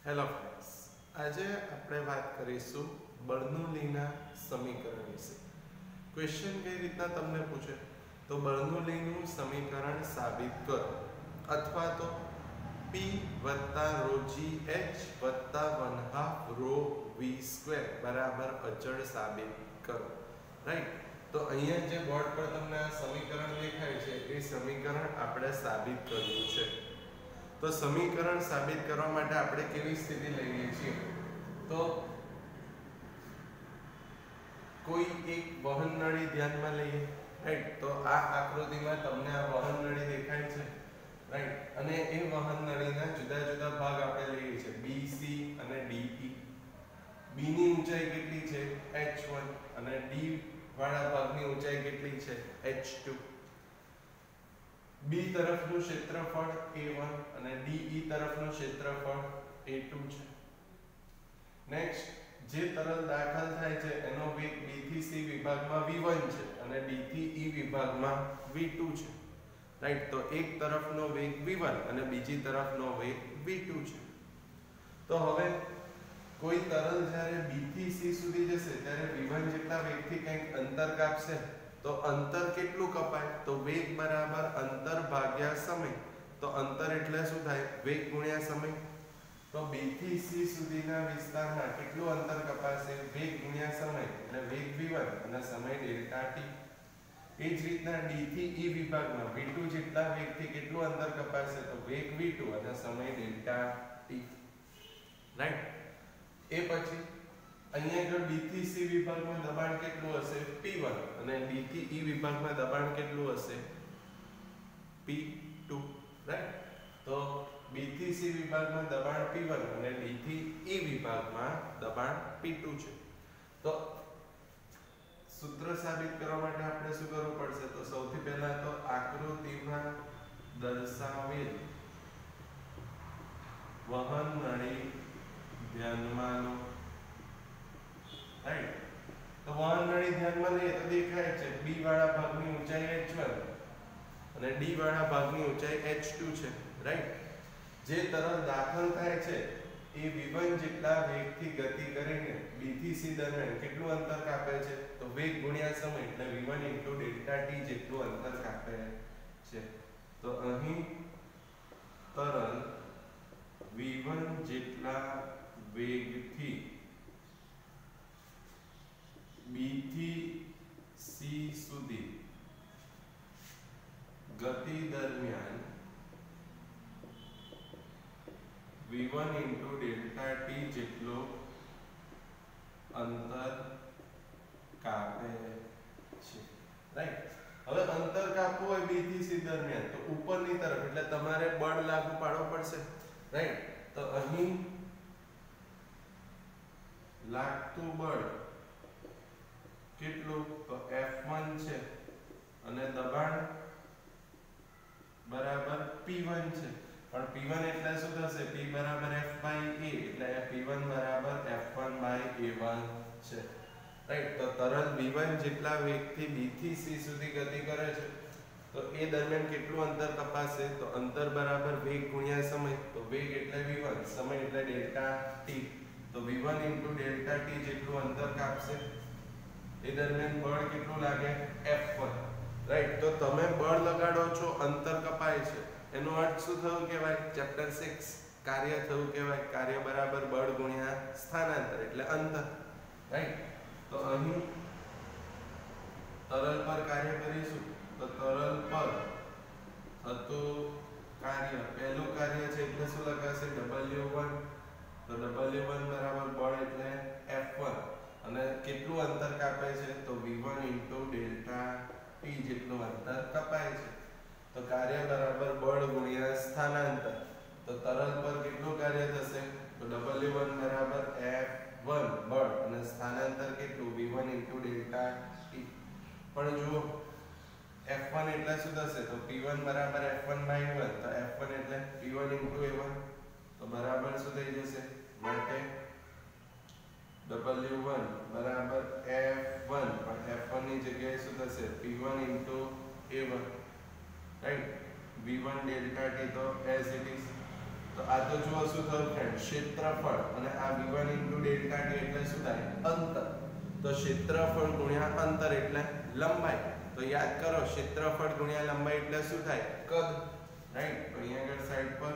Hello friends, આજે આપણે વાત કરીશું બર્નોલીના સમીકરણ વિશે. ક્વેશ્ચન કઈ રીતના તમને પૂછે તો બર્નોલીનું સમીકરણ સાબિત કરો અથવા તો P વત્તા રો જી એચ વત્તા 1/2 રો વી સ્ક્વેર બરાબર અચળ સાબિત કરો. રાઈટ, તો અહીંયા જે બોર્ડ પર તમને આ સમીકરણ દેખાય છે એ સમીકરણ આપણે સાબિત કરવું છે. તો સમીકરણ સાબિત કરવા માટે આપણે કેવી સ્થિતિ લઈએ છીએ તો કોઈ એક વહન નળી ધ્યાનમાં લઈએ. રાઈટ, તો આ આકૃતિમાં તમને આ વહન નળી દેખાય છે. રાઈટ, અને એ વહન નળીના જુદા જુદા ભાગ આપણે લઈએ છીએ બી સી અને ડી ઈ. બી ની ઊંચાઈ કેટલી છે h1 અને ડી વાળા ભાગની ઊંચાઈ કેટલી છે h2. બી તરફનું ક્ષેત્રફળ a1 અને ડી તરફનું ક્ષેત્રફળ a2 છે. નેક્સ્ટ, જે તરલ દાખલ થાય છે એનો વેગ b થી c વિભાગમાં v1 છે અને d થી e વિભાગમાં v2 છે. રાઈટ, તો એક તરફનો વેગ v1 અને બીજી તરફનો વેગ v2 છે. તો હવે કોઈ તરલ જ્યારે b થી c સુધી જશે ત્યારે v1 જેટલા વેગથી કંઈક અંતર કાપશે તો અંતર કેટલું કપાય તો વેગ બરાબર અંતર ભાગ્યા સમય. તો અંતર એટલે શું થાય વેગ ગુણ્યા સમય. તો b થી c સુધીના વિસ્તારમાં કેટલું અંતર કપાશે વેગ ગુણ્યા સમય એટલે વેગ v1 અને સમય ડેલ્ટા t. એ જ રીતના d થી e વિભાગમાં v2 જેટલા વેગથી કેટલું અંતર કપાશે તો વેગ v2 અને સમય ડેલ્ટા t. રાઈટ, એ પછી અહીંયા જો d થી c વિભાગમાં દબાણ કેટલું હશે p1 અને d થી e વિભાગમાં દબાણ કેટલું હશે p2. રાઈટ, તો b થી c વિભાગમાં દબાણ p1 અને d થી e વિભાગમાં દબાણ p2 છે. તો સૂત્ર સાબિત કરવા માટે આપણે શું કરવું પડશે તો સૌથી પહેલા તો આકૃતિમાં દર્શાવેલ વહન નળી ધ્યાનમાં લો. રાઈટ, તો વહન નળી ધ્યાનમાં લઈએ તો દેખાય છે b વાળા ભાગની ઊંચાઈ h1 અને d વાળા ભાગની ઊંચાઈ h2 છે. રાઈટ, જે તરલ દાખલ થાય છે એ v1 જેટલા વેગથી ગતિ કરીને b થી c દરમિયાન કેટલું અંતર કાપે છે તો વેગ ગુણ્યા સમય એટલે v1 ડેલ્ટા t જેટલું અંતર કાપે છે. તો અહીં તરલ v1 જેટલા વેગથી b થી c સુધી ગતિ દરમિયાન v1 ડેલ્ટા t જેટલો અંતર કાપે છે. રાઈટ, હવે અંતર કાપવું હોય b થી c દરમિયાન તો ઉપરની તરફ એટલે તમારે બળ લાગુ પાડવું પડશે. રાઈટ, તો અહીં લાગતું બળ કેટલું તો F1 છે અને દબાણ બરાબર P1 છે. પણ P1 એટલે શું થશે P બરાબર F/A એટલે P1 બરાબર F1/A1 છે. રાઈટ, તો તરલ v1 જેટલા વેગથી b થી c સુધી ગતિ કરે છે તો એ દરમિયાન કેટલું અંતર કપાશે તો અંતર બરાબર વેગ ગુણ્યા સમય. તો વેગ એટલે v1 સમય એટલે ડેલ્ટા t. તો v1 ડેલ્ટા t જેટલું અંતર કાપશે. એ દરમિયાન બળ કેટલું લાગે F1. રાઈટ, તો તમે બળ લગાડો છો અંતર કપાય છે એનો અર્થ શું થયું કહેવાય ચેપ્ટર 6 કાર્ય થયું કહેવાય. કાર્ય બરાબર બળ ગુણ્યા સ્થાનાંતર એટલે અંતર. રાઈટ, તો અહીં તરલ પર કાર્ય કરીશું તો તરલ પર થતું કાર્ય પહેલું કાર્ય છે એટલે શું લખાશે W1. તો W1 બરાબર બળ એટલે F1 અને કેટલું અંતર કાપે છે તો v1 ડેલ્ટા t જેટલું અંતર કપાય છે. તો કાર્ય બરાબર બળ ગુણ્યા સ્થાનાંતર. તો તરલ પર કેટલું કાર્ય થશે તો W1 બરાબર F1 બળ અને સ્થાનાંતર કેટલું v1 ડેલ્ટા t. પણ જુઓ F1 એટલે શું થશે તો P1 બરાબર F1/A1 તો F1 એટલે P1 A1 તો બરાબર શું થઈ જશે માટે W1 બરાબર F1 પણ F1 ની જગ્યાએ શું થશે P1 A1. Right, v1 delta t તો as it is તો આ તો જુઓ શું થયું ફ્રેન્ડ, ક્ષેત્રફળ અને આ v1 ડેલ્ટા t એટલે શું થાય, અંતર. તો ક્ષેત્રફળ ગુણ્યા અંતર એટલે લંબાઈ. તો યાદ કરો, ક્ષેત્રફળ ગુણ્યા લંબાઈ એટલે શું થાય, કદ. રાઈટ. તો અહીંયા આગળ સાઈડ પર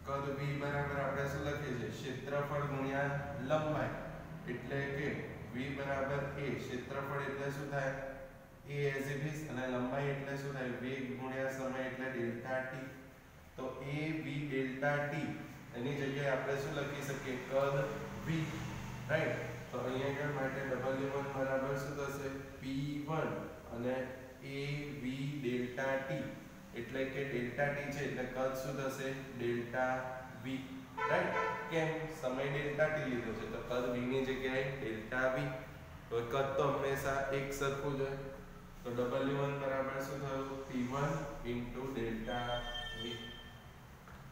કદ v બરાબર આપણે શું લખીએ છીએ, ક્ષેત્રફળ ગુણ્યા લંબાઈ એટલે કે v બરાબર a. ક્ષેત્રફળ એટલે શું થાય, a as it is, અને લંબાઈ એટલે શું થાય, વેગ ગુણ્યા સમય એટલે ડેલ્ટા t. તો a v ડેલ્ટા t એની જગ્યાએ આપણે શું લખી શકીએ, કદ v. રાઈટ. તો અહીંયા આગળ માટે w1 બરાબર શું થશે, p1 અને a v ડેલ્ટા t એટલે કે ડેલ્ટા t છે એટલે કદ શું થશે, ડેલ્ટા v. રાઈટ. કેમ, સમય ડેલ્ટા t લીધો છે તો કદ v ની જગ્યાએ ડેલ્ટા v. તો કદ તો હંમેશા એક સરખું જ હોય. તો w1 બરાબર શું થયું, p1 ડેલ્ટા v.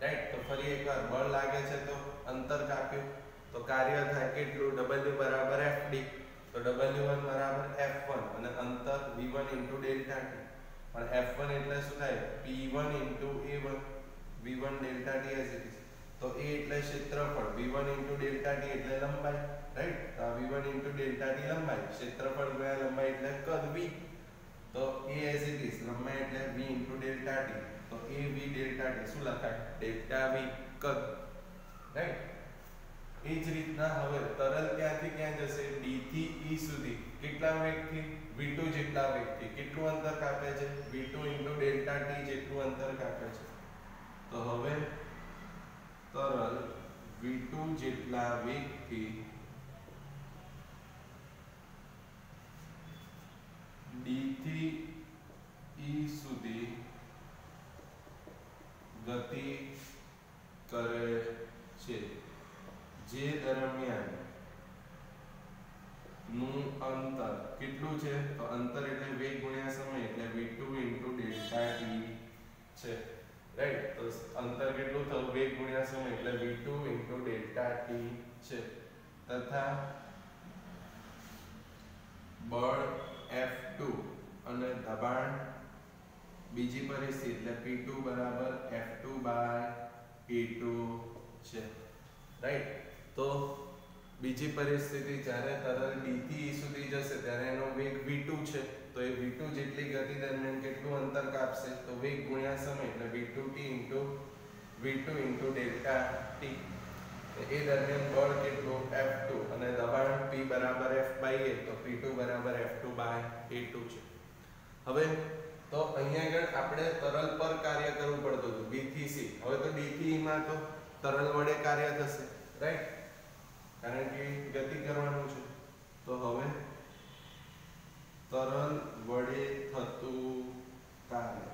રાઈટ. તો ફરી એકવાર બળ લાગે છે તો અંતર કાપ્યું તો કાર્ય થાય કેટલું, w બરાબર fd. તો w1 બરાબર f1 અને અંતર v1 ડેલ્ટા t. પણ f1 એટલે શું થાય, p1 a1, v1 delta t as it is. તો a એટલે ક્ષેત્રફળ, v1 ડેલ્ટા t એટલે લંબાઈ. રાઈટ. તો આ v1 ડેલ્ટા t લંબાઈ, ક્ષેત્રફળ ગુણ્યા લંબાઈ એટલે કદ v. તો a as it is, લંબાઈ એટલે v ડેલ્ટા t. તો a v ડેલ્ટા t શું લખાય, ડેલ્ટા v કદ. રાઈટ. એ જ રીતના હવે તરલ ક્યાંથી ક્યાં જશે, d થી e સુધી કેટલા વેગથી, v2 જેટલા વેગથી કેટલું અંતર કાપે છે, v2 ડેલ્ટા t જેટલું અંતર કાપે છે. તો હવે તરલ v2 જેટલા વેગથી d થી e સુધી ગતિ કરે છે, જે દરમિયાન નું અંતર કેટલું છે, તો અંતર એટલે વેગ ગુણ્યા સમય એટલે v2 ડેલ્ટા t છે. રાઈટ. તો અંતર કેટલું થયું, વેગ ગુણ્યા સમય એટલે v2 ડેલ્ટા t છે. તથા બળ F2 અને દબાણ બીજી પરિસ્થિતિ એટલે P2 બરાબર F2 બાય P2 છે. રાઈટ. તો બીજી પરિસ્થિતિ જ્યારે તરલ d થી e સુધી જશે ત્યારે એનો વેગ v2 છે. તો એ v2 જેટલી ગતિ દરમિયાન કેટલું અંતર કાપશે, તો વેગ ગુણ્યા સમય એટલે v2 ડેલ્ટા t. એ દરમિયાન બળ કેટલું, F2 અને દબાણ P બરાબર F બાય A. તો P2 બરાબર F2 બાય A2 છે. હવે તો અહીંયા આગળ આપણે તરલ પર કાર્ય કરવું પડતું હતું B થી C. હવે તો D થી E માં તો તરલ વડે કાર્ય થશે. રાઈટ. કારણ કે ગતિ કરવાનું છે. તો હવે તરલ વડે થતું કાર્ય,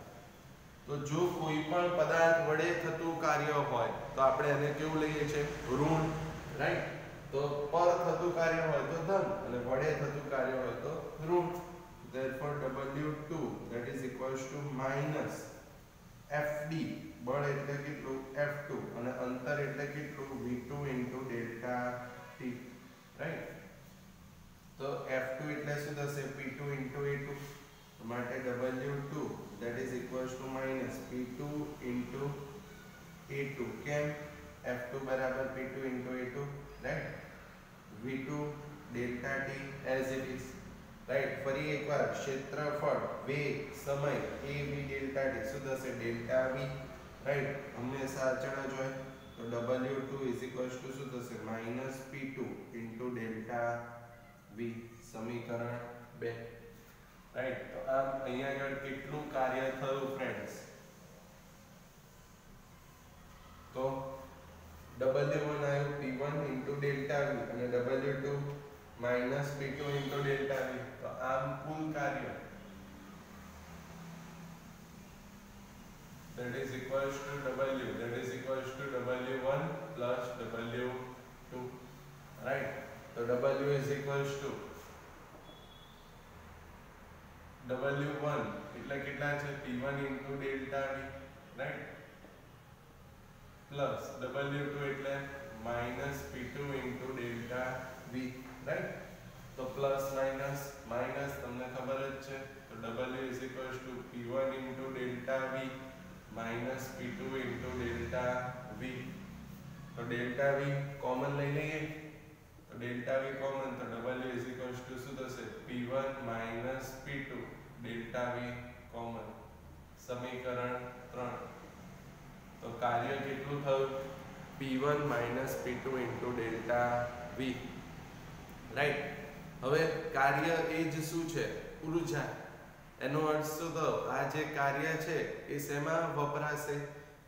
તો જો કોઈ પણ પદાર્થ વડે થતું કાર્ય હોય તો આપણે એને કેવું લઈએ છીએ, ઋણ. રાઈટ. તો પર થતું કાર્ય હોય તો ધન અને વડે થતું કાર્ય હોય તો ઋણ. therefore w2 that is equals to minus fd. બળ એટલે કેટલું, f2 અને અંતર એટલે કેટલું, v2 ડેલ્ટા t. રાઈટ. તો f2 એટલે શું થશે, p2 a2. માટે w2 that is equals to minus p2 a2. કેમ, f2 બરાબર p2 a2. Right. v2 delta t as it is. Right. ફરી એકવાર ક્ષેત્રફળ, વેગ, સમય a v ડેલ્ટા t શું થશે, ડેલ્ટા v. રાઈટ. હંમેશા અચળ જ હોય. તો w2 is equals to શું થશે, minus p2 ડેલ્ટા v. સમીકરણ 2. રાઈટ. તો આમ અહીંયા આગળ કેટલું કાર્ય થયું ફ્રેન્ડ્સ, તો w1 આવ્યું p1 ડેલ્ટા v અને w2 minus p2 delta v. તો આમ કુલ કાર્ય that is equals to w that is equals to w1 plus w2. right. તો w is equals to w1 એટલે કેટલા છે, p1 delta v. right. plus w2 એટલે minus p2 delta v. right. તો plus minus minus તમને ખબર જ છે. તો w is equals to p1 delta v minus P2 into delta V. તો ડેલ્ટા V કોમન લઈ લઈએ, તો ડેલ્ટા V કોમન, તો W ઇઝ ઇક્વલ્સ ટુ શું થશે? P1 minus P2 delta V common. સમીકરણ 3. તો કાર્ય કેટલું થયું? P1 minus P2 into delta V. Right. હવે કાર્ય એ જ શું છે? ઉર્જા. એનો અર્થ શું થયો? આ જે કાર્ય છે એ શેમાં વપરાશે?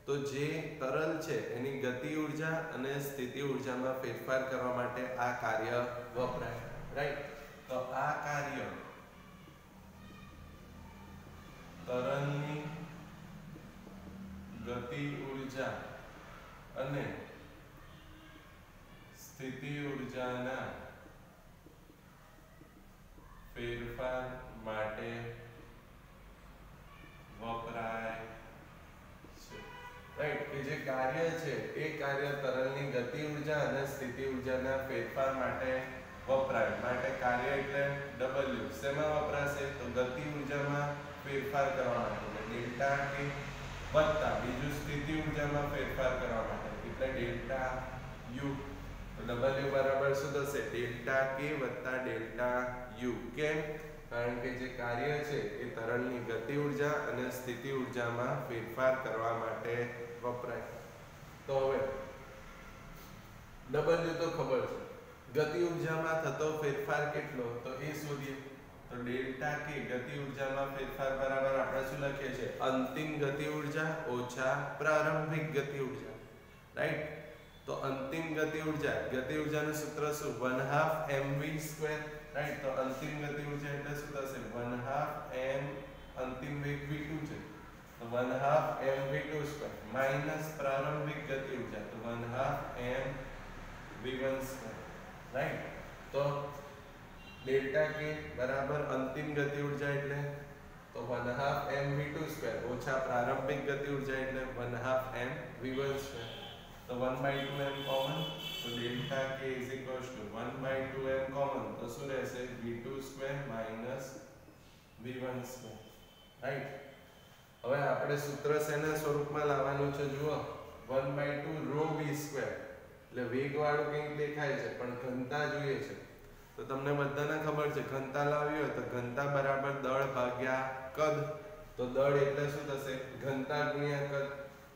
તો જે તરલ છે એની ગતિ ઉર્જા અને સ્થિતિ ઉર્જામાં ફેરફાર કરવા માટે આ કાર્ય વપરાય. રાઈટ. તો આ કાર્ય તરલની ગતિ ઉર્જા અને સ્થિતિ ઉર્જાના ફેરફાર માટે વપરાય છે. રાઈટ. કે જે કાર્ય છે એ કાર્ય તરલની ગતિ ઉર્જા અને સ્થિતિ ઉર્જાના ફેરફાર માટે વપરાય. માટે કાર્ય એટલે W. શેમાં વપરાશે? તો ગતિ ઉર્જામાં ફેરફાર કરવા માટે ડેલ્ટા કે વત્તા બીજું સ્થિતિ ઉર્જામાં ફેરફાર કરવા માટે એટલે ડેલ્ટા U. તો W બરાબર શું થશે? ડેલ્ટા K વત્તા ડેલ્ટા U. કેમ? કારણ કે જે કાર્ય છે એ તરલની ગતિ ઉર્જા અને સ્થિતિ ઉર્જામાં ફેરફાર કરવા માટે વપરાય. તો હવે W તો ખબર છે, ગતિ ઉર્જામાં થતો ફેરફાર કેટલો? તો એ શોધીએ. તો ડેલ્ટા K ગતિ ઉર્જામાં ફેરફાર બરાબર આપણે શું લખીએ છીએ? અંતિમ ગતિ ઉર્જા ઓછા પ્રારંભિક ગતિ ઉર્જા. રાઈટ. તો અંતિમ ગતિ ઉર્જાનું સૂત્ર શું? 1/2 mv². રાઈટ. તો અંતિમ ગતિ ઉર્જા એટલે શું થશે? 1/2 m અંતિમ વેગ v2 છે, તો 1/2 mv2² માઈનસ પ્રારંભિક ગતિ ઉર્જા, તો 1/2 m v1². રાઈટ. તો ડેલ્ટા K બરાબર અંતિમ ગતિ ઉર્જા એટલે તો 1/2 m v2² ઓછા પ્રારંભિક ગતિ ઉર્જા એટલે 1/2 m v1². તો 1/2 m કોમન, તો delta K is equals to 1/2 m common, તો શું રહેશે? v2² minus v1². રાઈટ. હવે આપણે સૂત્ર શેના સ્વરૂપમાં લાવવાનું છે? જુઓ, 1/2 rho v². એટલે વેગવાળું કંઈક દેખાય છે પણ ઘનતા જોઈએ છે. તો તમને બધાને ખબર છે ઘનતા લાવી હોય તો ઘનતા બરાબર દળ ભાગ્યા કદ. તો દળ એટલે શું થશે? ઘનતા ગુણ્યા કદ.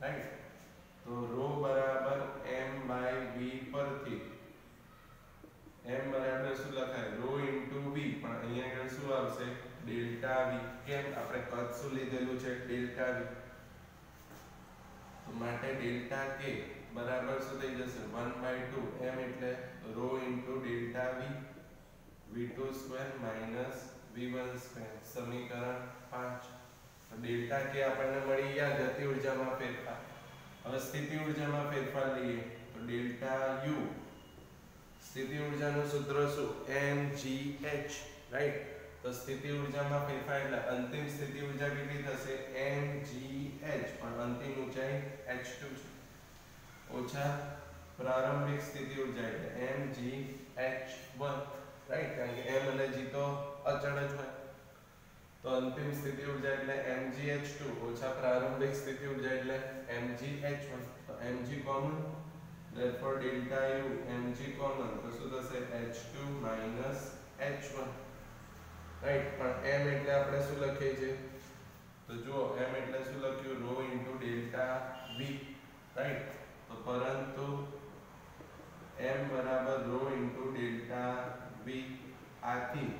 રાઈટ. તો rho બરાબર m/v પરથી m બરાબર શું લખાય? rho into v, પણ અહીંયા આગળ શું આવશે? Delta v. કેમ? આપણે કદ શું લીધેલું છે? Delta v. તો માટે ડેલ્ટા K બરાબર શું થઈ જશે? 1/2 m એટલે rho into delta v v2² minus v1². સમીકરણ 5. તો ડેલ્ટા K આપણને મળી ગયા ગતિ ઉર્જામાં ફેરફાર. હવે સ્થિતિ ઉર્જામાં ફેરફાર લઈએ તો ડેલ્ટા U. સ્થિતિ ઉર્જાનું સૂત્ર શું? mgh. રાઈટ. તો સ્થિતિ ઉર્જામાં ફેરફાર એટલે અંતિમ સ્થિતિ ઉર્જા કેટલી થશે? mgh, પણ અંતિમ ઊંચાઈ h2 છે, ઓછા પ્રારંભિક સ્થિતિ ઉર્જા એટલે mgh1. રાઈટ. કારણ કે m અને g તો અચળ જ હોય. તો અંતિમ સ્થિતિ ઉર્જા એટલે mgh2 ઓછા પ્રારંભિક સ્થિતિ ઉર્જા એટલે mgh1. તો mg common, therefore delta u mg common, તો શું થશે? h2 minus h1. રાઈટ. પણ m એટલે આપણે શું લખીએ છીએ? તો જુઓ, m એટલે શું લખ્યું? rho into delta v. Right. તો પરંતુ m બરાબર rho into ડેલ્ટા v. આથી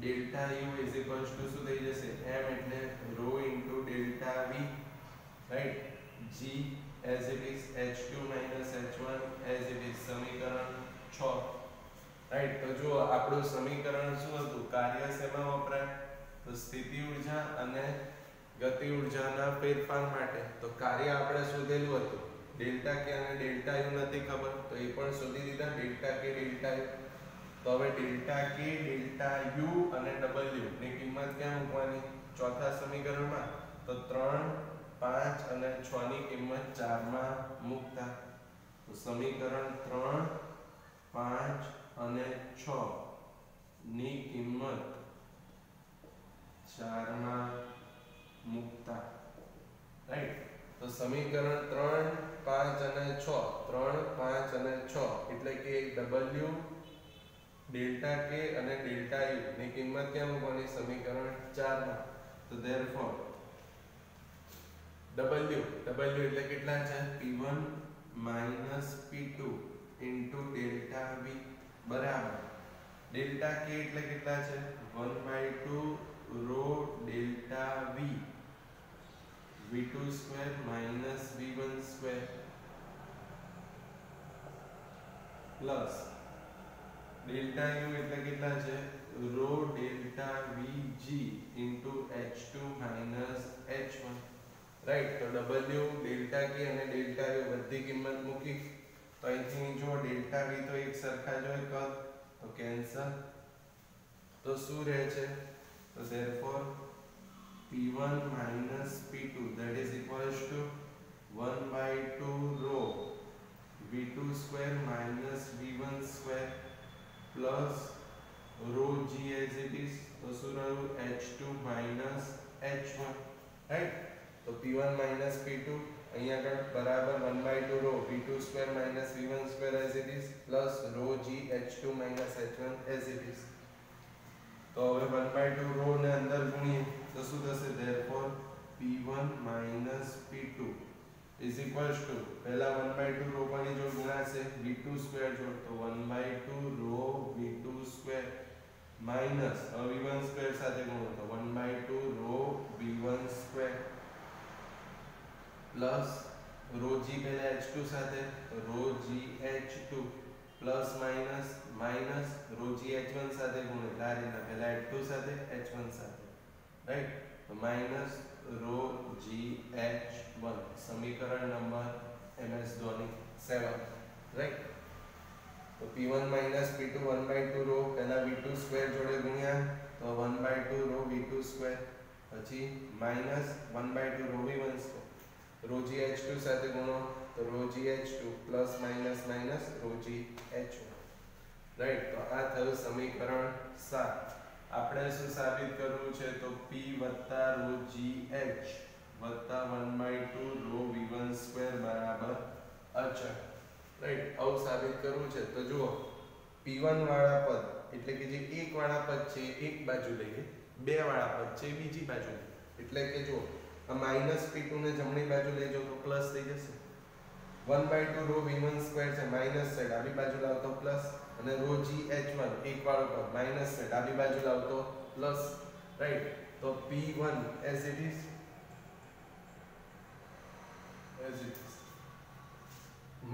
delta u is equals to શું થઈ જશે? m એટલે rho into delta v. Right. g as it is h2 minus h1 as it is. સમીકરણ 6. Right. તો જુઓ, આપણું સમીકરણ શું હતું? કાર્ય શેમાં વપરાય? તો સ્થિતિ ઉર્જા અને ગતિ ઉર્જાના ફેરફાર માટે. તો કાર્ય આપણે શોધેલું હતું, ડેલ્ટા K અને ડેલ્ટા U નથી ખબર, તો એ પણ શોધી દીધા, ડેલ્ટા K ડેલ્ટા U. તો હવે ડેલ્ટા K ડેલ્ટા U અને W ની કિંમત ક્યાં મૂકવાની? ચોથા સમીકરણમાં. તો 3, 5 અને 6 ની કિંમત 4 માં મૂકતા. તો સમીકરણ 3, 5 અને 6 ની કિંમત 4 માં મૂકતા. રાઈટ. તો સમીકરણ 3, 5 અને 6, 3, 5 અને 6 એટલે કે W ડેલ્ટા K અને ડેલ્ટા U ની કિંમત ક્યાં મૂકવાની? સમીકરણ 4 માં. તો therefore W એટલે કેટલા છે? P1 P2 into delta V બરાબર ડેલ્ટા K એટલે કેટલા છે? 1/2 rho delta V V2 square minus V1 square plus delta U એટલે કેટલા છે? rho delta VG into H2 minus H1 right. તો W ડેલ્ટા K અને ડેલ્ટા U બધી કિંમત મૂકી તો અહીંથી જો ડેલ્ટા V તો એક સરખા જ હોય કદ તો કેન્સલ. તો શું રહે છે? તો therefore P1 minus P2 that is equals to 1/2 rho V2 square minus V1 square plus rho G as it is. તો શું રહ્યું? H2 minus H1 right. તો P1 minus P2 અહીંયા આગળ બરાબર 1/2 rho V2 square minus V1 square as it is plus rho G H2 minus H1 as it is. તો હવે 1/2 rho ને અંદર ગુણીએ તો શું થશે? therefore P1 minus P2 is equals to પહેલા 1/2 rho કોની જોડ ગુણાશે? V2 square જોડ. તો 1/2 rho V2 square minus V1 square સાથે ગુણો તો 1/2 rho V1 square plus rho G પહેલા H2 સાથે તો rho G H2 plus minus rho G H1 સાથે ગુણો એટલે આ રીતના પહેલા H2 સાથે H1 સાથે રાઈટ. તો minus rho G H1 સમીકરણ નંબર MS ધોની 7 રાઈટ. તો P1 minus P2 1/2 rho પહેલા V2 square જોડે ગુણ્યા તો 1/2 rho V2 square પછી minus 1/2 rho V1 square rho G H2 સાથે ગુણો તો rho G H2 plus minus rho G H1 right. તો આ થયું સમીકરણ 7. આપણે શું સાબિત કરવું છે? તો P વત્તા rho G H વત્તા 1/2 rho V1 square બરાબર અચળ રાઈટ. આવું સાબિત કરવું છે. તો જુઓ P1 વાળા પદ એટલે કે જે એક વાળા પદ છે એક બાજુ લઈએ, બે વાળા પદ છે બીજી બાજુ લઈએ એટલે કે જુઓ આ -P2 ને જમણી બાજુ લઈ જાઓ તો પ્લસ થઈ જશે. 1/2 rho V1 square છે માઈનસ છે ડાબી બાજુ લાવો તો પ્લસ અને rho G H1 એક વાળો પદ માઈનસ છે ડાબી બાજુ લાવો તો પ્લસ રાઈટ. તો P1 as it is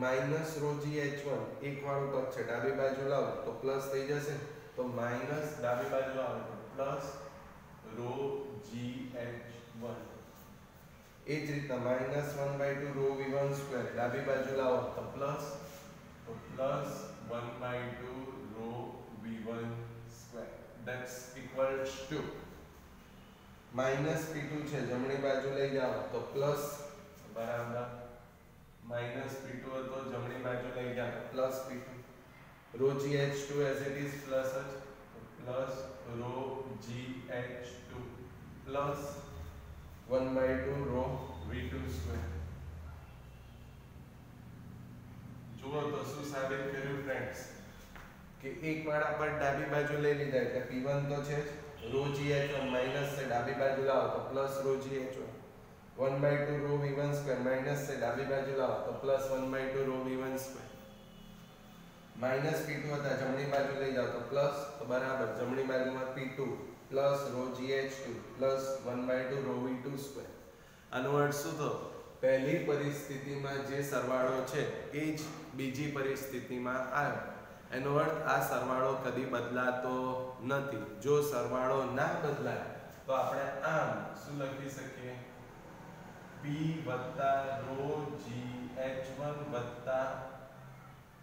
minus rho G H1 એક વાળો પદ છે ડાબી બાજુ લાવો તો પ્લસ થઈ જશે. તો માઈનસ ડાબી બાજુ લાવો તો પ્લસ rho G H1 એ જ રીતના -1/2 rho V1 square ડાબી બાજુ લાવો તો plus 1/2 rho V1 square that's equals to -P2 છે જમણી બાજુ લઈ જાઓ તો પ્લસ બરાબર -P2 હતો જમણી બાજુ લઈ જાઓ plus P2 rho G H2 as it is plus જ plus rho G H2 plus 1/2 rho V2 square. જુઓ તો શું સાબિત કર્યું ફ્રેન્ડ્સ કે એક વાળા પર ડાબી બાજુ લઈ લીધા એટલે P1 તો છે જ rho G H1 માઈનસ છે ડાબી બાજુ લાવો તો plus rho G H1 1/2 rho V1 square minus છે ડાબી બાજુ લાવો તો plus 1/2 rho V1 square -P2 હતા જમણી બાજુ લઈ જાઓ તો પ્લસ તો બરાબર જમણી બાજુમાં P2 plus rho G H2 plus 1/2 rho V2 square. આનો અર્થ શું થયો? પહેલી પરિસ્થિતિમાં જે સરવાળો છે એ જ બીજી પરિસ્થિતિમાં આવ્યો. એનો અર્થ આ સરવાળો કદી બદલાતો નથી. જો સરવાળો ના બદલાય તો આપણે આમ શું લખી શકીએ? P વત્તા rho G H1 વત્તા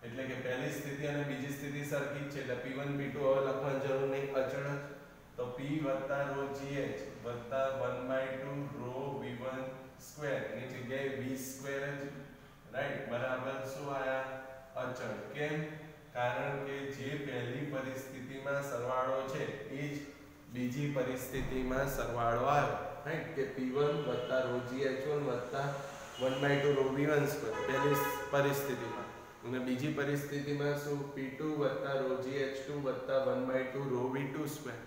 એટલે કે પહેલી સ્થિતિ અને બીજી સ્થિતિ સરખી જ છે એટલે P1 P2 હવે લખવાની જરૂર નહીં અચળ જ. તો P વત્તા rho GH વત્તા 1/2 rho V1 square ની જગ્યાએ V square જ રાઈટ બરાબર શું આયા? અચળ. કેમ? કારણ કે જે પહેલી પરિસ્થિતિમાં સરવાળો છે એ જ બીજી પરિસ્થિતિમાં સરવાળો આવ્યો રાઈટ કે P1 વત્તા rho gH1 વત્તા 1/2 rho V1 સ્ક્વેર પહેલી પરિસ્થિતિમાં, અને બીજી પરિસ્થિતિમાં શું P2 વત્તા rho gH2 વત્તા 1/2 rho V2 સ્ક્વેર,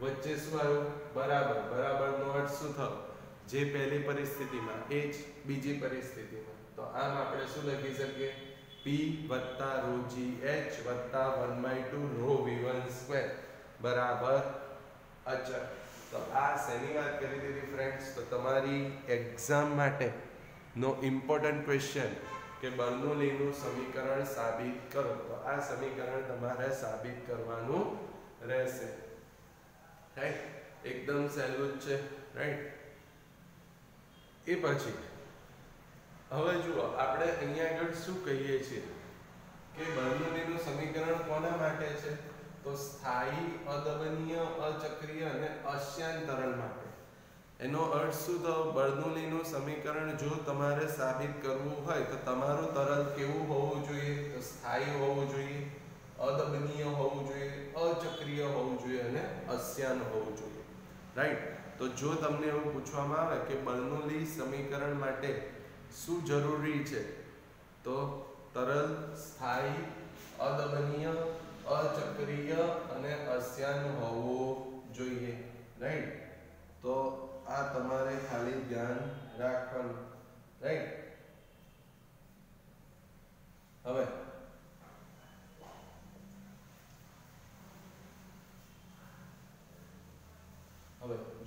વચ્ચે શું આવ્યું બરાબર, બરાબરનો અર્થ શું થયો જે પહેલી પરિસ્થિતિમાં એ જ બીજી પરિસ્થિતિમાં, તો આમ આપણે શું લખી શકીએ P વત્તા rho gH વત્તા 1/2 rho V1 સ્ક્વેર બરાબર અચળ. તો આ શેની વાત કરી દીધી ફ્રેન્ડ્સ, તો તમારી એક્ઝામ માટે નો ઇમ્પોર્ટન્ટ ક્વેશ્ચન કે બર્નોલીનું સમીકરણ સાબિત કરો, તો આ સમીકરણ તમારે સાબિત કરવાનું રહેશે. રાઈટ, એકદમ સહેલું જ છે. રાઈટ, એ પછી હવે જુઓ આપણે અહીંયા આગળ શું કહીએ છીએ કે બર્નોલીનું સમીકરણ કોના માટે છે, તો સ્થાયી, અદબનીય, અચક્રીય અને અશ્યાન તરલ માટે. એનો અર્થ શું થયો, બર્નોલીનું સમીકરણ જો તમારે સાબિત કરવું હોય તો તમારું તરલ કેવું હોવું જોઈએ, તો સ્થાયી હોવું જોઈએ, અદબનીય હોવું જોઈએ, અચક્રીય હોવું જોઈએ અને અશ્યાન હોવું જોઈએ. રાઈટ, તો જો તમને એવું પૂછવામાં આવે કે બર્નોલી સમીકરણ માટે શું જરૂરી છે, તો તરલ સ્થાયી, અદબનીય, અચક્રીય અને અશ્યાન હોવું જોઈએ. રાઈટ, તો આ તમારે ખાલી ધ્યાન રાખવાનું. રાઈટ, હવે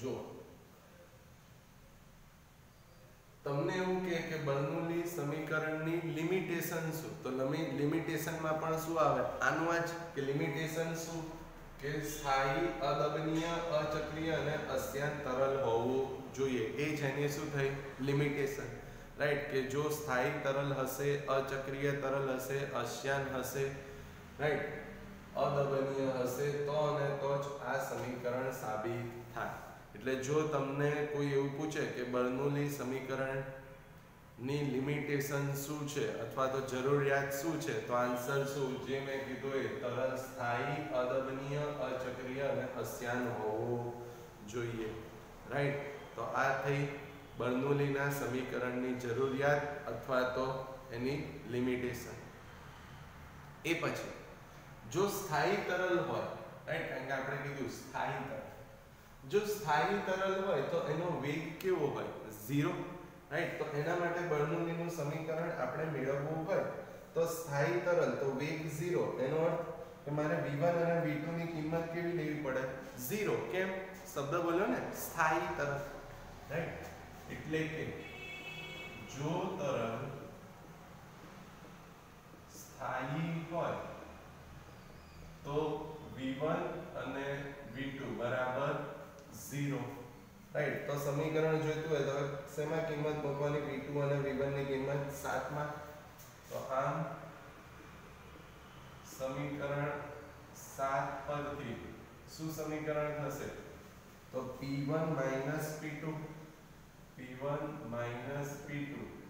જો તમને એવું કે બર્નોલી સમીકરણની લિમિટેશન શું, તો લિમિટેશનમાં પણ શું આવે આનું આ જ કે લિમિટેશન શું કે સ્થાયી, અદબનીય, અચક્રીય અને અશ્યાન તરલ હોવું જોઈએ. એ જ એની શું થઈ લિમિટેશન. રાઈટ, કે જો સ્થાયી તરલ હશે, અચક્રીય તરલ હશે, અશ્યાન હશે, રાઈટ, અદબનીય હશે તો અને તો જ આ સમીકરણ સાબિત થાય. એટલે જો તમને કોઈ એવું પૂછે કે બર્નોલી સમીકરણ ની લિમિટેશન શું છે અથવા તો જરૂરિયાત શું છે, તો આન્સર શું જે મેં કીધું એ તરલ સ્થાયી, અદબનીય, અચક્રીય અને અશ્યાન હોવું જોઈએ. રાઈટ, તો આ થઈ બર્નોલીના સમીકરણની જરૂરિયાત અથવા તો એની લિમિટેશન. એ પછી જો સ્થાયી તરલ હોય, રાઈટ, કારણ કે આપણે કીધું સ્થાયી તરલ, જો સ્થાયી તરલ હોય તો એનો વેગ કેવો હોય, 0. રાઈટ, તો એના માટે બર્નોલીનું સમીકરણ આપણે મેળવવું હોય તો સ્થાયી તરલ તો વેગ 0, એનો અર્થ કે મારે V1 અને V2 ની કિંમત કેવી લેવી પડે 0. કેમ, શબ્દ બોલ્યો ને સ્થાયી તરલ. રાઈટ, એટલે કે જો તરલ સ્થાયી હોય તો V1 અને V2 બરાબર 0. રાઈટ, તો સમીકરણ જોઈતું હોય તો શેમાં કિંમત મૂકવાની, V2 અને V1 ની કિંમત 7 માં. તો આમ સમીકરણ 7 પરથી શું સમીકરણ થશે, તો P1 P2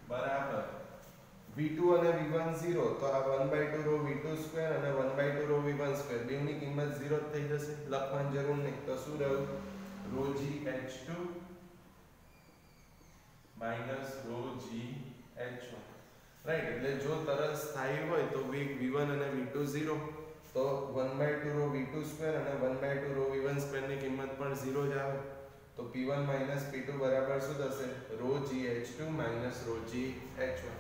બરાબર V2 અને V1 0, તો આ 1/2 rho V2 સ્ક્વેર અને 1/2 rho V1 સ્ક્વેર બેની કિંમત 0 થઈ જશે, લખવાની જરૂર નહીં. તો શું રહ્યું, rho gH2 minus rho gH1. Right, એટલે જો તરલ સ્થાયી હોય તો વેગ V1 અને V2 0, તો 1/2 rho V2 સ્ક્વેર અને 1/2 rho V1 સ્ક્વેર ની કિંમત પણ 0 જ આવે. તો P1 P2 બરાબર શું થશે, rho gH2 minus rho gH1.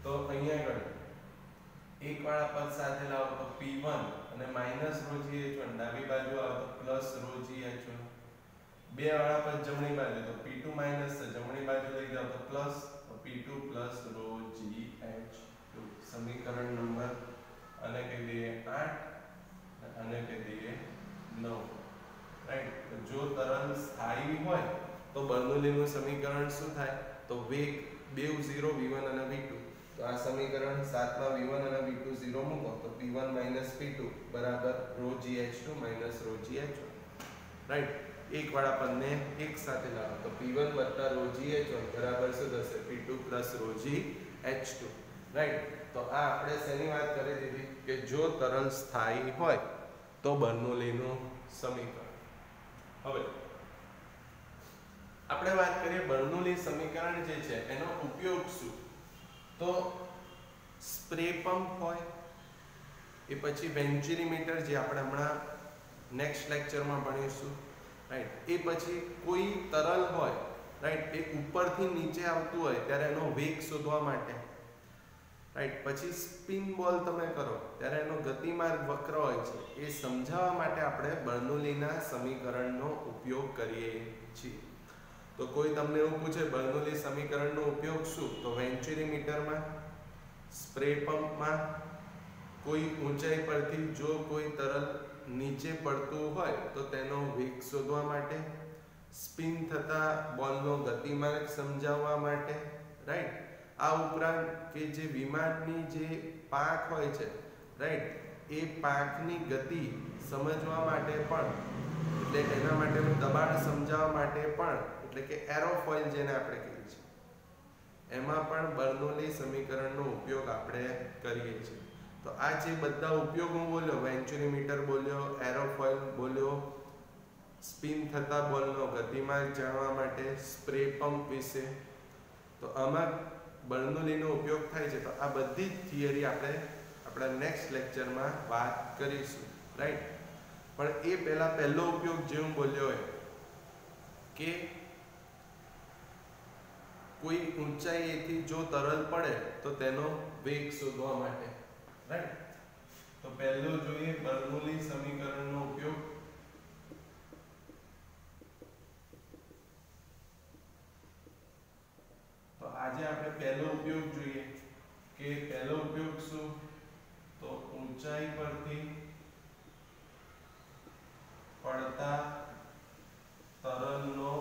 તો અહીંયા આગળ એક વાળા પદ સાથે લાવો તો P1 અને minus rho gH1 ડાબી બાજુ આવે તો plus rho gH1. બે વાળા પદ જમણી બાજુ તો P2 minus જમણી બાજુ લઈ જાવ તો plus, તો P2 plus rho gH2. સમીકરણ નંબર અને કહી દઈએ 8 અને કહી દઈએ 9. રાઈટ, જો તરલ સ્થાયી હોય તો બર્નોલીનું સમીકરણ શું થાય, તો વેગ બેવ 0, V1 અને V2. તો આ સમીકરણ 7 માં V1 અને V2 0 મૂકો તો P1 P2 બરાબર rho gH2 minus rho gH1. Right, એક વાળા પદને એક સાથે લાવો તો P1 + rho gH1 બરાબર શું થશે, P2 + rho gH2. રાઈટ, તો આ આપણે શેની વાત કરી દીધી કે જો તરલ સ્થાયી હોય તો બર્નોલીનું સમીકરણ. હવે આપણે વાત કરીએ બર્નોલી સમીકરણ જે છે એનો ઉપયોગ શું, તો સ્પ્રે પંપ હોય, એ પછી વેન્ચ્યુરીમીટર જે આપણે હમણાં નેક્સ્ટ લેક્ચરમાં ભણીશું, રાઈટ, એ પછી કોઈ તરલ હોય, રાઈટ, એ ઉપરથી નીચે આવતું હોય ત્યારે એનો વેગ શોધવા માટે, રાઈટ, પછી સ્પિન બોલ તમે કરો ત્યારે એનો ગતિમાર્ગ વક્ર હોય છે, એ સમજાવવા માટે આપણે બર્નોલીના સમીકરણનો ઉપયોગ કરીએ છીએ. તો કોઈ તમને એવું પૂછે બર્નોલી સમીકરણનો ઉપયોગ શું, તો વેન્ચ્યુરીમીટરમાં, સ્પ્રે પંપમાં, કોઈ ઊંચાઈ પરથી જો કોઈ તરલ નીચે પડતું હોય તો તેનો વેગ શોધવા માટે, સ્પિન થતા બોલનો ગતિમાર્ગ સમજાવવા માટે, રાઈટ. આ ઉપરાંત કે જે વિમાનની જે પાંખ હોય છે, રાઈટ, એ પાંખની ગતિ સમજવા માટે પણ, એટલે એના માટેનું દબાણ સમજાવવા માટે પણ, એટલે કે એરોફોઇલ જેને આપણે કહીએ છીએ, એમાં પણ બર્નોલી સમીકરણનો ઉપયોગ આપણે કરીએ છીએ. તો આ જે બધા ઉપયોગ હું બોલ્યો, વેન્ચ્યુરીમીટર બોલ્યો, એરોફોઇલ બોલ્યો, સ્પિન થતા બોલનો ગતિમાર્ગ જાણવા માટે, સ્પ્રે પંપ વિશે, તો આમાં બર્નોલીનો ઉપયોગ થાય છે. તો આ બધી જ થિયરી આપણે આપણા નેક્સ્ટ લેક્ચરમાં વાત કરીશું, રાઈટ. પણ એ પહેલો ઉપયોગ જે હું બોલ્યો હોય કે કોઈ ઊંચાઈએથી જો તરલ પડે તો તેનો વેગ શોધવા માટે, રાઈટ. તો પહેલો જોઈએ બર્નોલી સમીકરણનો ઉપયોગ. તો આજે આપણે પહેલો ઉપયોગ જોઈએ કે પહેલો ઉપયોગ શું, તો ઊંચાઈ પરથી પડતા તરલનો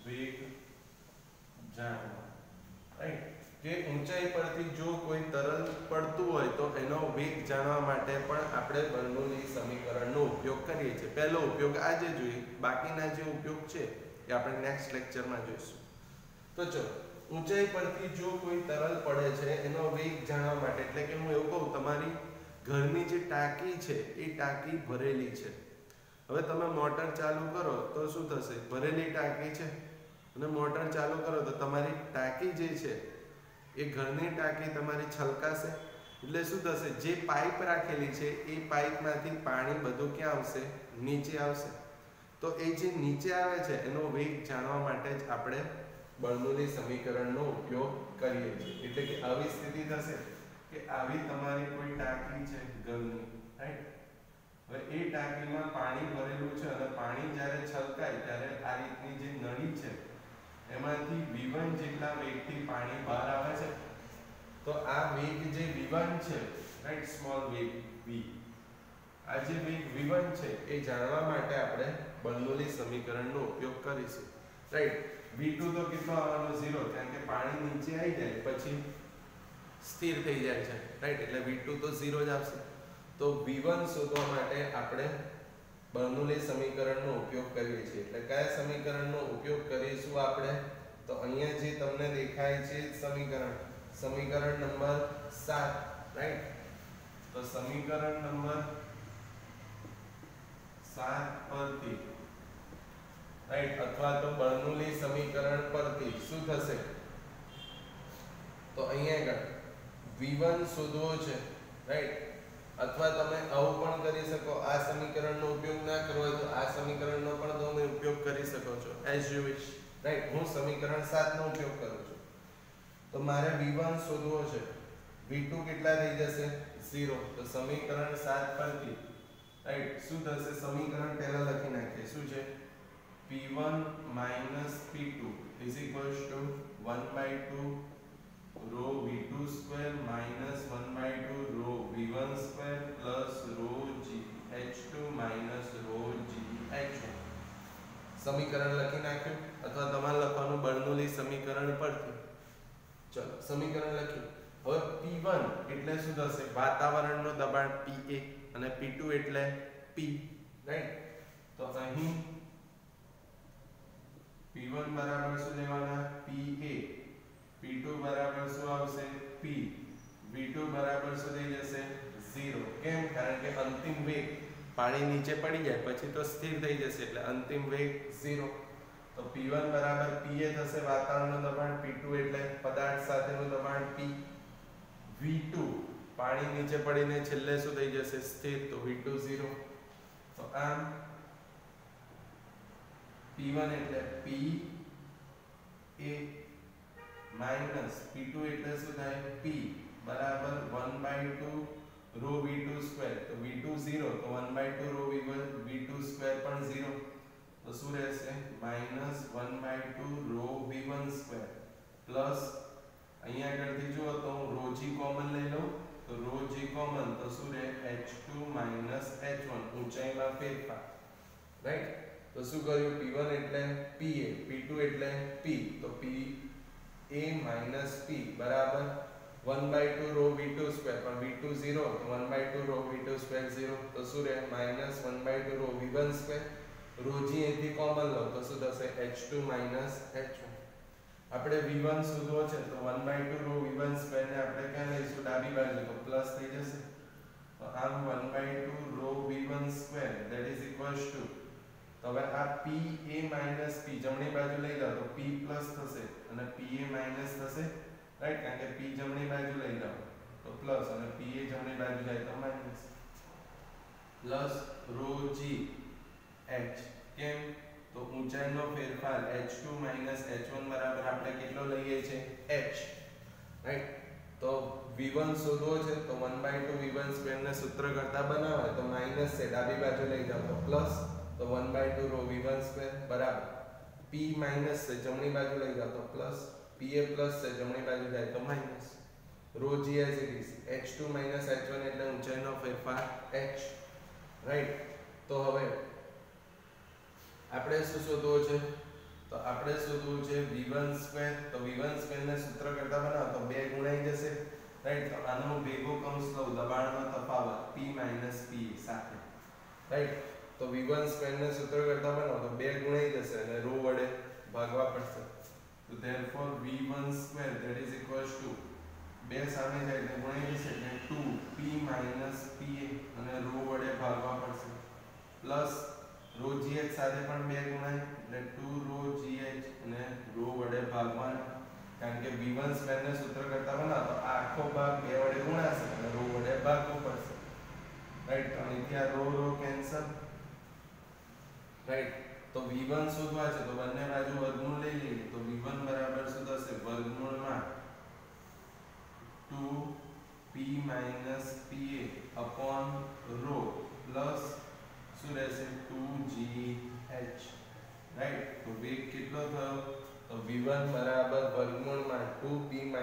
વેગ જાણવો, રાઈટ. કે ઊંચાઈ પરથી જો કોઈ તરલ પડતું હોય તો એનો વેગ જાણવા માટે પણ આપણે બર્નોલી સમીકરણનો ઉપયોગ કરીએ છીએ. પહેલો ઉપયોગ આજે જોઈએ, બાકીના જે ઉપયોગ છે એ આપણે નેક્સ્ટ લેક્ચરમાં જોઈશું. તો ચલો, ઊંચાઈ પરથી જો કોઈ તરલ પડે છે એનો વેગ જાણવા માટે, એટલે કે હું એવું કહું તમારી ઘરની જે ટાંકી છે એ ટાંકી ભરેલી છે. હવે તમે મોટર ચાલુ કરો તો શું થશે, ભરેલી ટાંકી છે અને મોટર ચાલુ કરો તો તમારી ટાંકી જે છે એ ઘરની ટાંકી તમારી છલકાશે. એટલે શું થશે, જે પાઇપ રાખેલી છે એ પાઇપમાંથી પાણી બધું ક્યાં આવશે, નીચે આવશે. તો એ જે નીચે આવે છે એનો વેગ જાણવા માટે જ આપણે બર્નોલી સમીકરણનો ઉપયોગ કરીએ છીએ. એટલે કે આવી સ્થિતિ થશે કે આવી તમારી કોઈ ટાંકી છે ઘરની, રાઈટ. હવે એ ટાંકીમાં પાણી ભરેલું છે અને પાણી જ્યારે છલકાય ત્યારે આ રીતની જે નળી છે એમાંથી v1 જેટલા વેગથી પાણી બહાર આવે છે. તો આ વેગ જે v1 છે, રાઈટ, સ્મોલ વેગ v, આ જે વેગ v1 છે એ જાણવા માટે આપણે બર્નોલી સમીકરણનો ઉપયોગ કરીશું, રાઈટ. v2 તો કેટલો આવવાનો, 0, કારણ કે પાણી નીચે આવી જાય પછી સ્થિર થઈ જાય છે, રાઈટ. એટલે v2 તો 0 જ આવશે. તો v1 શોધવા માટે આપણે બર્નોલી સમીકરણનો ઉપયોગ કરીએ છીએ. એટલે કયા સમીકરણનો ઉપયોગ કરીશું આપણે, તો અહીંયા જે તમને દેખાય છે સમીકરણ નંબર 7, રાઈટ. તો સમીકરણ નંબર 7 પરથી, રાઈટ, અથવા તો બર્નોલી સમીકરણ પરથી શું થશે, તો અહીંયા આગળ v1 શોધવો છે, રાઈટ. અથવા તમે આવું પણ કરી શકો, આ સમીકરણનો ઉપયોગ ના કરવો હોય તો આ સમીકરણનો પણ તમે ઉપયોગ કરી શકો છો, એઝ યુ વિશ, રાઈટ. હું સમીકરણ 7 નો ઉપયોગ કરું છું. તો મારે v1 શોધવો છે, v2 કેટલા થઈ જશે, 0. તો સમીકરણ 7 પરથી, રાઈટ, શું થશે, સમીકરણ પહેલા લખી નાખીએ, શું છે, p1 p2 is equals to 1/2 rho v2 square minus 1/2 rho v1 square plus rho gh2 minus rho gh1. સમીકરણ લખી નાખ્યું, અથવા તમારે લખવાનું બર્નોલી સમીકરણ પરથી. ચલો સમીકરણ લખ્યું. હવે p1 એટલે શું થશે, વાતાવરણનું દબાણ pa, અને p2 એટલે p, રાઈટ. તો અહીં p1 બરાબર શું લેવાના, pa, p2 બરાબર શું આવશે, p, v2 બરાબર શું થઈ જશે, 0. કેમ, કારણ કે અંતિમ વેગ પાણી નીચે પડી જાય પછી તો સ્થિર થઈ જશે, એટલે અંતિમ વેગ 0. તો P1 બરાબર Pa થશે વાતાવરણનું દબાણ, P2 એટલે પદાર્થ સાથેનું દબાણ P, V2 પાણી નીચે પડીને છેલ્લે શું થઈ જશે સ્થિર, તો V2 0. તો આમ P1 એટલે P A માઈનસ P2 એટલે શું થાય P બરાબર 1/2 રો V2 સ્ક્વેર, તો V2 0 તો 1/2 રો V2 સ્ક્વેર પણ 0, તો શું રહેશે minus 1/2 rho V1 square plus અહીંયા આગળથી જુઓ તો હું રો g કોમન લઈ લઉં, તો રો g કોમન તો શું રહે h2 માઈનસ h1 ઊંચાઈમાં ફેરફાર, રાઈટ. તો શું કર્યું P1 એટલે Pa, P2 એટલે P, તો Pa માઈનસ P બરાબર 1/2 રો V2 સ્ક્વેર, પણ V2 0 તો 1/2 રો V2 સ્ક્વેર 0, તો શું રહે minus 1/2 rho V1 square, rho g અહીંથી કોમન લો તો શું થશે h2 માઈનસ h1. આપણે V1 શોધવો છે તો 1/2 રો V1 સ્ક્વેર ને આપણે ક્યાં લઈશું ડાબી બાજુ, તો પ્લસ થઈ જશે, તો આમ 1/2 rho V1 square that is equals to, તો હવે આ Pa માઈનસ P જમણી બાજુ લઈ જાઓ તો P પ્લસ થશે અને Pa માઈનસ થશે, રાઈટ, કારણ કે P જમણી બાજુ લઈ જાઓ તો પ્લસ અને Pa જમણી બાજુ જાય તો minus, plus rho g h, કેમ તો ઊંચાઈનો ફેરફાર h2 h1 બરાબર આપણે કેટલો લઈએ છે h, રાઈટ. તો v1 શોધવો છે તો 1/2 v1 સ્ક્વેર ને સૂત્ર કરતા બનાવે તો માઈનસ છે ડાબી બાજુ લઈ જાઓ તો પ્લસ, તો 1/2 રો v1 સ્ક્વેર બરાબર p માઈનસ છે જમણી બાજુ લઈ જાઓ તો પ્લસ, pa પ્લસ છે જમણી બાજુ જાય તો minus, rho g as it is h2 h1 એટલે ઊંચાઈનો ફેરફાર h, રાઈટ. તો હવે આપણે શું શોધવું છે, તો આપણે શોધવું છે v1 સ્ક્વેર, તો v1 સ્ક્વેર ને સૂત્ર કરતા બનાવો તો 2 ગુણાઈ જશે, રાઈટ. તો આનો ભેગો કૌંસ લઉં, દબાણનો તફાવત p માઈનસ pa સાથે, રાઈટ. તો v1 સ્ક્વેર ને સૂત્ર કરતા બનાવો તો 2 ગુણાઈ જશે અને રો વડે ભાગવા પડશે, તો therefore v1 square that is equals to 2 સામે જાય એટલે ગુણાઈ જશે એટલે 2p માઈનસ pa અને રો વડે ભાગવા પડશે, પ્લસ રો gh સાથે પણ 2 ગુણાય એટલે 2 રો gh અને રો વડે ભાગવાનું, કારણ કે v1 સ્ક્વેર ને સૂત્ર કરતા બનાવો તો આ આખો ભાગ 2 વડે ગુણાશે અને રો વડે ભાગવું પડશે, રાઈટ. તો અહીંથી આ રો કેન્સલ, રાઈટ. તો v1 શોધવા છે તો બંને બાજુ વર્ગમૂળ લઈ લઈએ, તો v1 બરાબર શું થશે વર્ગમૂળમાં 2p pa upon rho plus શું રહેશે 2gh, રાઈટ. તો વેગ કેટલો થયો, તો v1 બરાબર વર્ગમૂળમાં 2p pa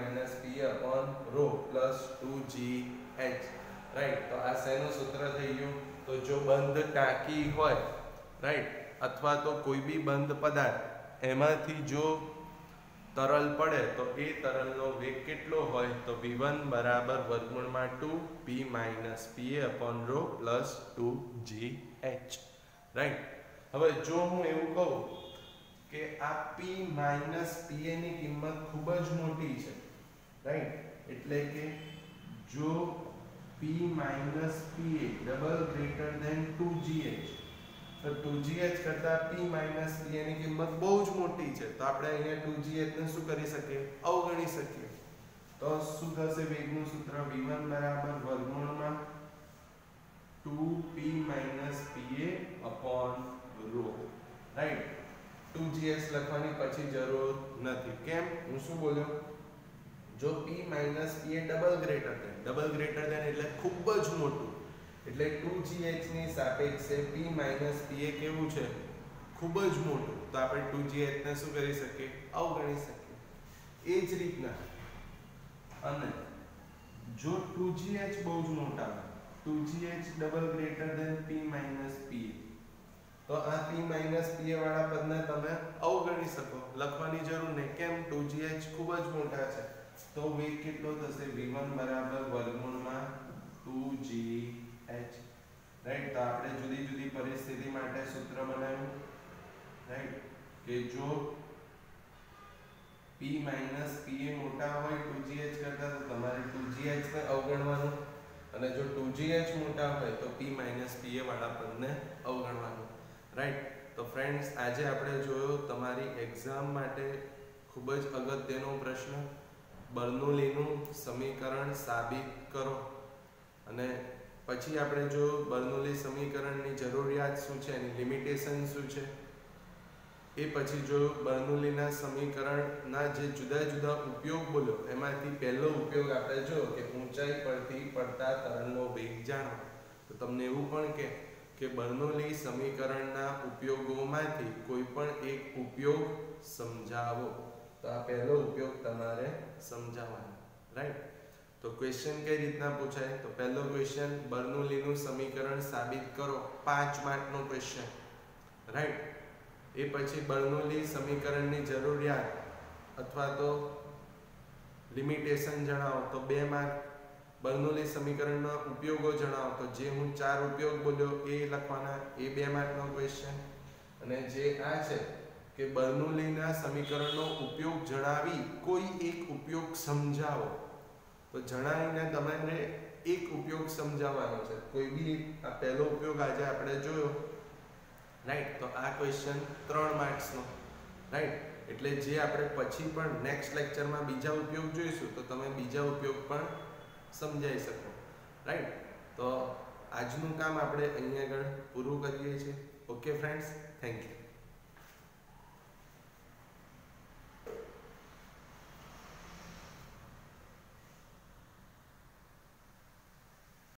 upon rho plus 2gh, right. તો આ શેનું સૂત્ર થઈ ગયું, તો જો બંધ ટાંકી હોય, રાઈટ, અથવા તો કોઈ બી બંધ પદાર્થ એમાંથી જો તરલ પડે તો એ તરલનો વેગ કેટલો હોય, તો v1 બરાબર વર્ગમૂળમાં 2p pa upon rho plus 2gh, right. હવે જો હું એવું કહું કે આ p માઈનસ pa ની કિંમત ખૂબ જ મોટી છે, રાઈટ, એટલે કે જો p minus pa double greater than 2gh, તો 2gh કરતા p માઈનસ pa ની કિંમત બહુ જ મોટી છે, તો આપણે અહીંયા 2gh ને શું કરી શકીએ અવગણી શકીએ, તો શું થશે વેગનું સૂત્ર v1 બરાબર વર્ગમૂળમાં 2p pa upon row, right. 2gh લખવાની પછી જરૂર નથી, કેમ, હું શું બોલ્યો, જો p minus pa double greater than એટલે ખૂબ જ મોટું, એટલે 2gh ની સાપેક્ષે p માઈનસ pa કેવું છે ખૂબ જ મોટું, તો આપણે 2gh ને શું કરી શકીએ અવગણી શકીએ. એ જ રીતના અને જો 2gh બહુ જ મોટા હોય, 2gh double greater than p minus pa, તો આ p માઈનસ pa વાળા પદને તમે અવગણી શકો, લખવાની જરૂર નહીં, કેમ, 2gh ખૂબ જ મોટા છે, તો વેગ કેટલો થશે v1 બરાબર વર્ગમૂળમાં 2gh, રાઈટ. તો આપણે જુદી જુદી પરિસ્થિતિ માટે સૂત્ર બનાવ્યું, રાઈટ, કે જો p માઈનસ pa મોટા હોય 2gh કરતા તો તમારે 2gh ને અવગણવાનું, અને જો 2gh મોટા હોય તો p માઈનસ pa વાળા પદને અવગણવાનું, રાઈટ. તો ફ્રેન્ડ્સ, આજે આપણે જોયો તમારી એક્ઝામ માટે ખૂબ જ અગત્યનો પ્રશ્ન, બર્નોલીનું સમીકરણ સાબિત કરો. અને પછી આપણે જોયું બર્નોલી સમીકરણની જરૂરિયાત શું છે, એની લિમિટેશન શું છે. એ પછી જોયું બર્નોલીના સમીકરણના જે જુદા જુદા ઉપયોગ બોલ્યો, એમાંથી પહેલો ઉપયોગ આપણે જોયો કે ઊંચાઈ પરથી પડતા તરંગનો વેગ જાણો. તો તમને એવું પણ કે બર્નોલી સમીકરણના ઉપયોગોમાંથી કોઈ પણ એક ઉપયોગ સમજાવો. તો આ પહેલો ઉપયોગ તમારે સમજાવવાનો, રાઈટ. તો ક્વેશ્ચન કઈ રીતના પૂછાય? તો પહેલો ક્વેશ્ચન, બર્નોલીનું સમીકરણ સાબિત કરો, 5 માર્કનો ક્વેશ્ચન, રાઈટ. એ પછી બર્નોલી સમીકરણની જરૂરિયાત અથવા તો લિમિટેશન જણાવો, તો 2 માર્ક. બર્નોલી સમીકરણના ઉપયોગો જણાવો, તો જે હું 4 ઉપયોગ બોલ્યો એ લખવાના, એ 2 માર્કનો ક્વેશ્ચન. અને જે આ છે કે બર્નોલીના સમીકરણનો ઉપયોગ જણાવી કોઈ એક ઉપયોગ સમજાવો, તો જણાવીને તમારે એક ઉપયોગ સમજાવવાનો છે. કોઈ બી આ પહેલો ઉપયોગ આજે આપણે જોયો, રાઈટ. તો આ ક્વેશ્ચન 3 માર્ક્સનો, રાઈટ. એટલે જે આપણે પછી પણ નેક્સ્ટ લેક્ચરમાં બીજા ઉપયોગ જોઈશું, તો તમે બીજા ઉપયોગ પણ સમજાઈ શકો, રાઈટ. તો આજનું કામ આપણે અહીંયા આગળ પૂરું કરીએ છીએ. Okay friends, thank you.